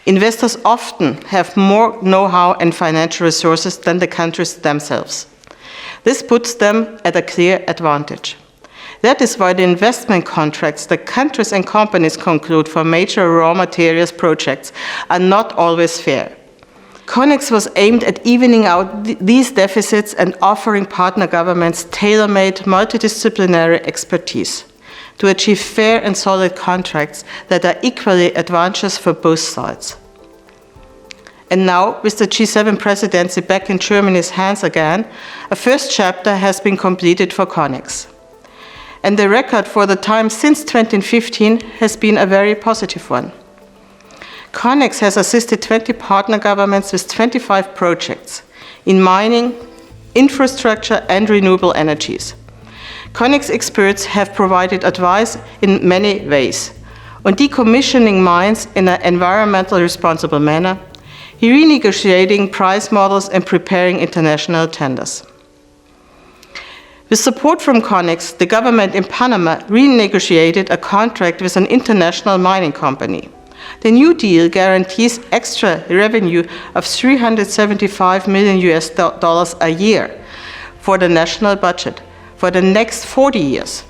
Investors often have more know-how and financial resources than the countries themselves. This puts them at a clear advantage. That is why the investment contracts that countries and companies conclude for major raw materials projects are not always fair. Connex was aimed at evening out these deficits and offering partner governments tailor-made multidisciplinary expertise to achieve fair and solid contracts that are equally advantageous for both sides. And now, with the G7 presidency back in Germany's hands again, a first chapter has been completed for Connex. And the record for the time since 2015 has been a very positive one. Connex has assisted 20 partner governments with 25 projects in mining, infrastructure, and renewable energies. Connex experts have provided advice in many ways on decommissioning mines in an environmentally responsible manner, renegotiating price models, and preparing international tenders. With support from Connex, the government in Panama renegotiated a contract with an international mining company. The new deal guarantees extra revenue of $375 million a year for the national budget for the next 40 years.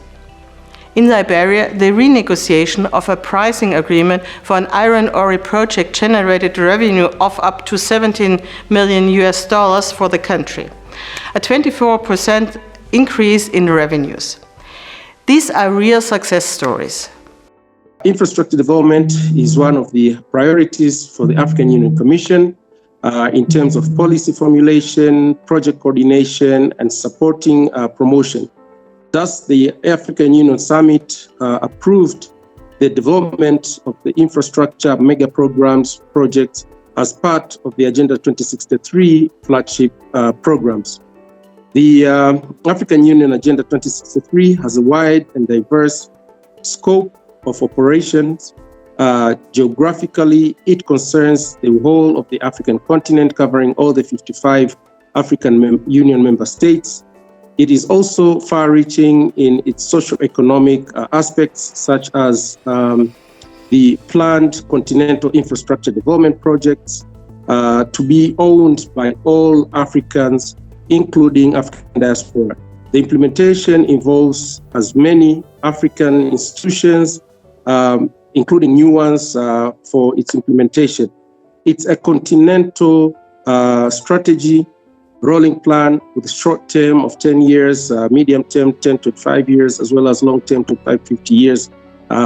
In Liberia, the renegotiation of a pricing agreement for an iron ore project generated revenue of up to $17 million for the country, a 24% increase in revenues. These are real success stories. Infrastructure development is one of the priorities for the African Union Commission in terms of policy formulation, project coordination, and supporting promotion. Thus, the African Union Summit approved the development of the infrastructure mega programs projects as part of the Agenda 2063 flagship programs. The African Union Agenda 2063 has a wide and diverse scope of operations. Geographically, it concerns the whole of the African continent, covering all the 55 African Union member states. It is also far-reaching in its socio-economic aspects, such as the planned continental infrastructure development projects to be owned by all Africans, including African diaspora. The implementation involves as many African institutions, including new ones for its implementation. It's a continental strategy, rolling plan with short term of 10 years, medium term 10 to 5 years, as well as long term to 50 years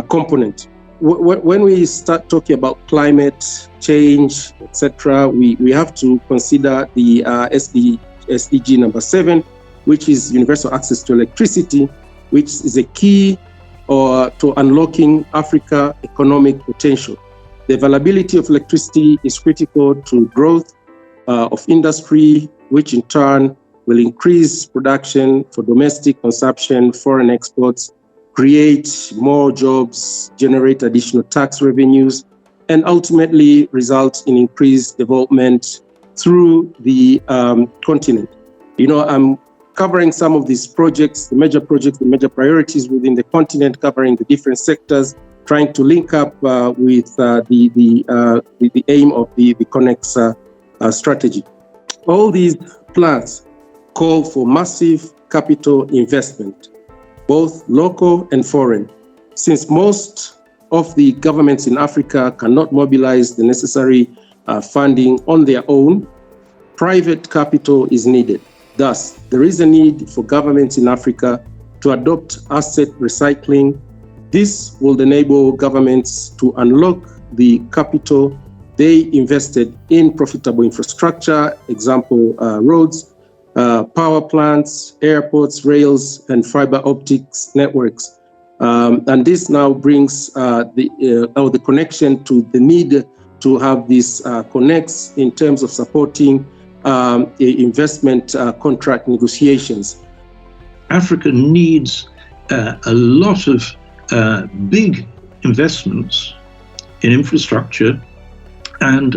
component. When we start talking about climate change, etc., we have to consider the SDG number 7, which is universal access to electricity, which is a key to unlocking Africa's economic potential. The availability of electricity is critical to growth of industry, which in turn will increase production for domestic consumption, foreign exports, create more jobs, generate additional tax revenues, and ultimately result in increased development through the continent. I'm covering some of these projects, the major priorities within the continent, covering the different sectors, trying to link up with the aim of the Connex strategy. All these plans call for massive capital investment, both local and foreign. Since most of the governments in Africa cannot mobilize the necessary funding on their own, private capital is needed. Thus, there is a need for governments in Africa to adopt asset recycling. This will enable governments to unlock the capital they invested in profitable infrastructure, example, roads, power plants, airports, rails, and fiber optics networks. And this now brings the connection to the need to have this Connex in terms of supporting investment contract negotiations. Africa needs a lot of big investments in infrastructure, and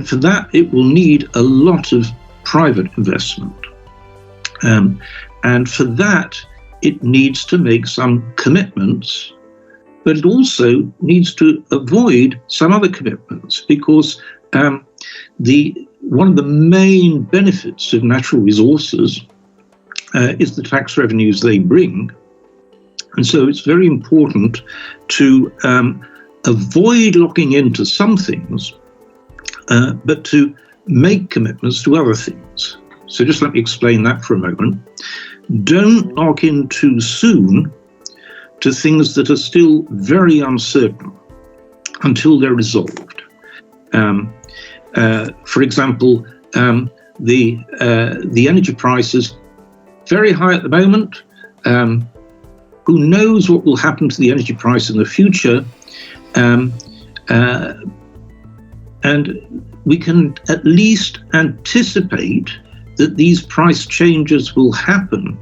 for that it will need a lot of private investment. And for that it needs to make some commitments but it also needs to avoid some other commitments, because one of the main benefits of natural resources is the tax revenues they bring. And so it's very important to avoid locking into some things, but to make commitments to other things. So just let me explain that for a moment. Don't lock in too soon to things that are still very uncertain until they're resolved. For example, the energy price is very high at the moment. Who knows what will happen to the energy price in the future? And we can at least anticipate that these price changes will happen.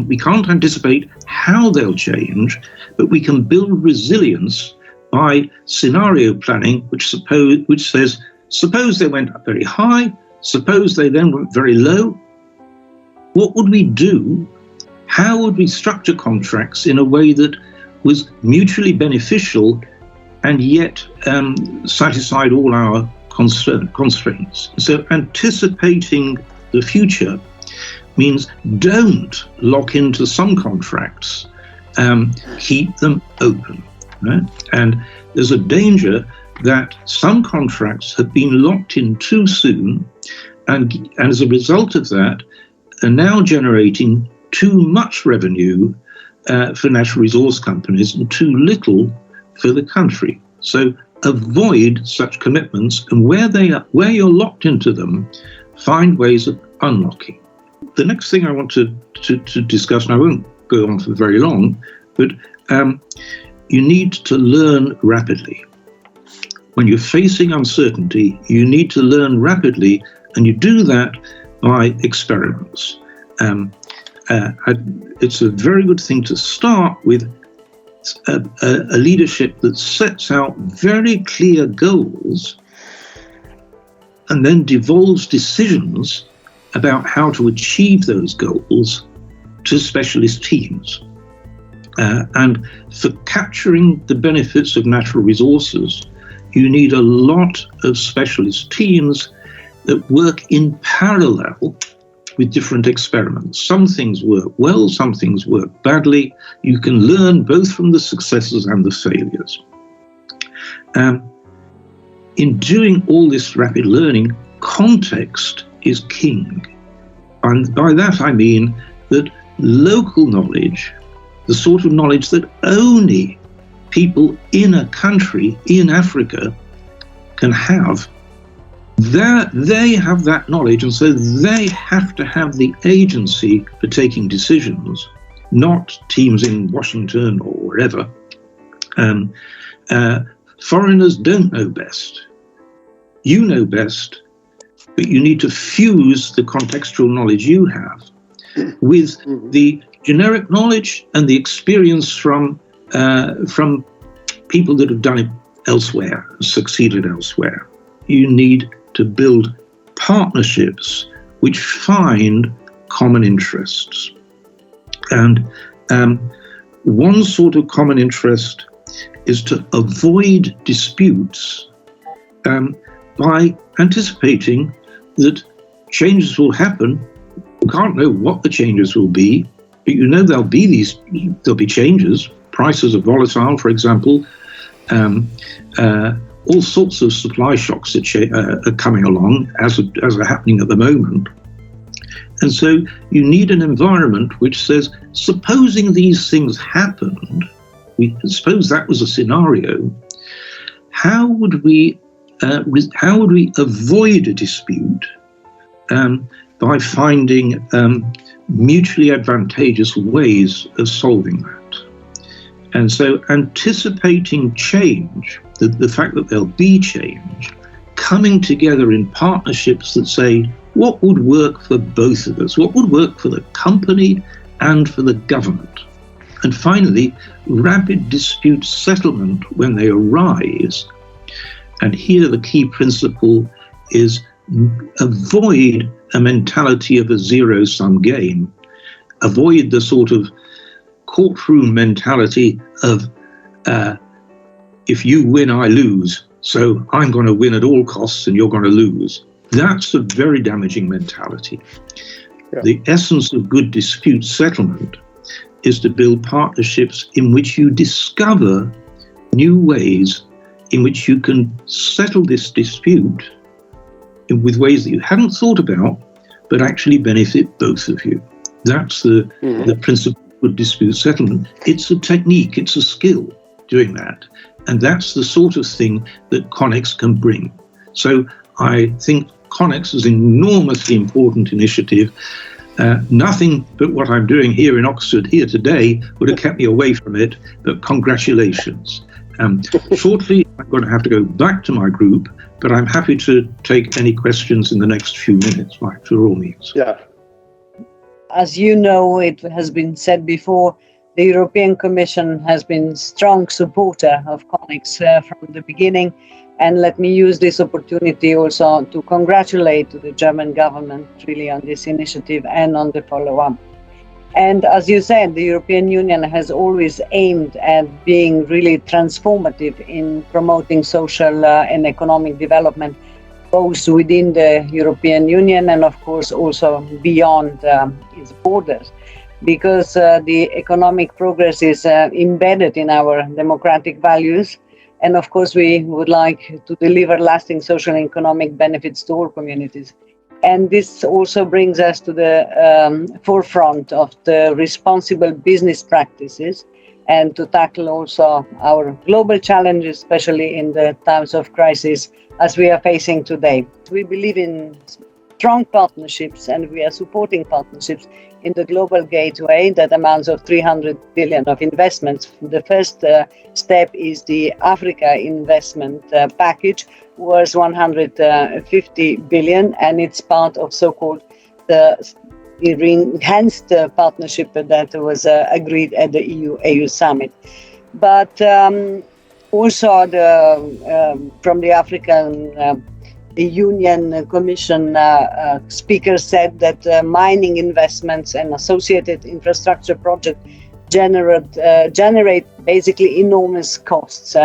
We can't anticipate how they'll change, but we can build resilience by scenario planning, which says, suppose they went up very high, suppose they then went very low. What would we do? How would we structure contracts in a way that was mutually beneficial and yet satisfied all our constraints? So anticipating the future means don't lock into some contracts, keep them open. Right? And there's a danger that some contracts have been locked in too soon, and as a result of that, are now generating too much revenue for natural resource companies and too little for the country. So avoid such commitments, and where you're locked into them, find ways of unlocking. The next thing I want to discuss, and I won't go on for very long, but you need to learn rapidly. When you're facing uncertainty, you need to learn rapidly, and you do that by experiments. It's a very good thing to start with a leadership that sets out very clear goals and then devolves decisions about how to achieve those goals to specialist teams. And for capturing the benefits of natural resources, you need a lot of specialist teams that work in parallel with different experiments. Some things work well, some things work badly. You can learn both from the successes and the failures. In doing all this rapid learning, context is king. And by that I mean that local knowledge, the sort of knowledge that only people in a country, in Africa, can have, they have that knowledge, and so they have to have the agency for taking decisions, not teams in Washington or wherever. Foreigners don't know best. You know best, but you need to fuse the contextual knowledge you have with the generic knowledge and the experience from people that have done it elsewhere, succeeded elsewhere. You need to build partnerships which find common interests. And one sort of common interest is to avoid disputes by anticipating that changes will happen. You can't know what the changes will be, but you know there'll be changes. Prices are volatile, for example. All sorts of supply shocks are coming along, as are happening at the moment. And so you need an environment which says, supposing these things happened, suppose that was a scenario, how would we avoid a dispute by finding mutually advantageous ways of solving that? And so anticipating change, the fact that there'll be change, coming together in partnerships that say, what would work for both of us? What would work for the company and for the government? And finally, rapid dispute settlement when they arise. And here the key principle is avoid a mentality of a zero-sum game. Avoid the sort of courtroom mentality of if you win, I lose, so I'm going to win at all costs and you're going to lose. That's a very damaging mentality. Yeah. The essence of good dispute settlement is to build partnerships in which you discover new ways in which you can settle this dispute with ways that you hadn't thought about, but actually benefit both of you. That's the principle of good dispute settlement. It's a technique, it's a skill doing that. And that's the sort of thing that Connex can bring. So I think Connex is an enormously important initiative. Nothing but what I'm doing here in Oxford here today would have kept me away from it, but congratulations. Shortly, I'm going to have to go back to my group, but I'm happy to take any questions in the next few minutes, by all means. Yeah. As you know, it has been said before, the European Commission has been strong supporter of Connex from the beginning. And let me use this opportunity also to congratulate the German government really on this initiative and on the follow-up. And as you said, the European Union has always aimed at being really transformative in promoting social and economic development, both within the European Union and of course also beyond its borders. Because the economic progress is embedded in our democratic values. And of course, we would like to deliver lasting social and economic benefits to all communities. And this also brings us to the forefront of the responsible business practices and to tackle also our global challenges, especially in the times of crisis as we are facing today. We believe in strong partnerships and we are supporting partnerships in the global gateway that amounts of 300 billion of investments. The first step is the Africa investment package, worth 150 billion, and it's part of so-called the enhanced partnership that was agreed at the EU-AU summit. But also from the African the Union Commission speaker said that mining investments and associated infrastructure projects generate basically enormous costs.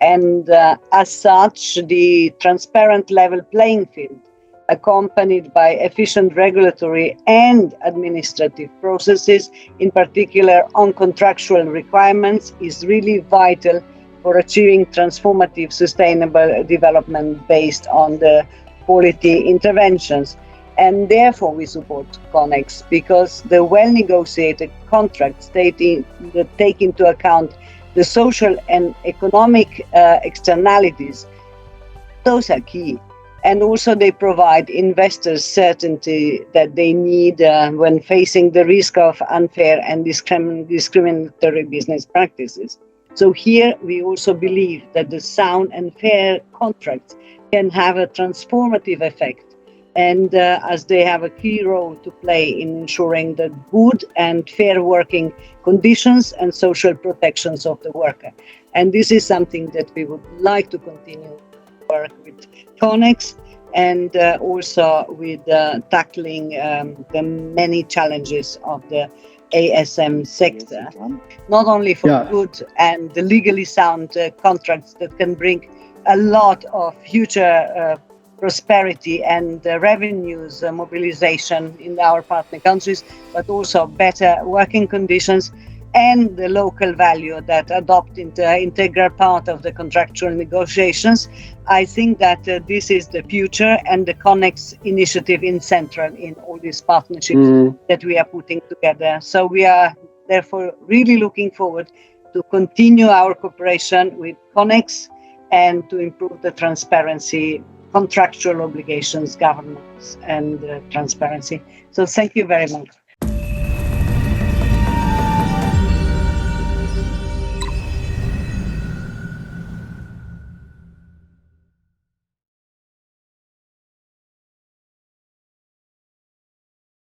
And as such, the transparent level playing field, accompanied by efficient regulatory and administrative processes, in particular on contractual requirements, is really vital for achieving transformative sustainable development based on the quality interventions. And therefore we support Connex because the well-negotiated contracts take into account the social and economic externalities. Those are key. And also they provide investors certainty that they need when facing the risk of unfair and discriminatory business practices. So here we also believe that the sound and fair contracts can have a transformative effect, and as they have a key role to play in ensuring the good and fair working conditions and social protections of the worker. And this is something that we would like to continue to work with Connex and also with tackling the many challenges of the ASM sector, not only for good and the legally sound contracts that can bring a lot of future prosperity and revenues mobilization in our partner countries, but also better working conditions and the local value that adopt into integral part of the contractual negotiations. I think that this is the future, and the Connex.Initiative is central in all these partnerships that we are putting together. So we are therefore really looking forward to continue our cooperation with Connex and to improve the transparency, contractual obligations, governance, and transparency. So thank you very much.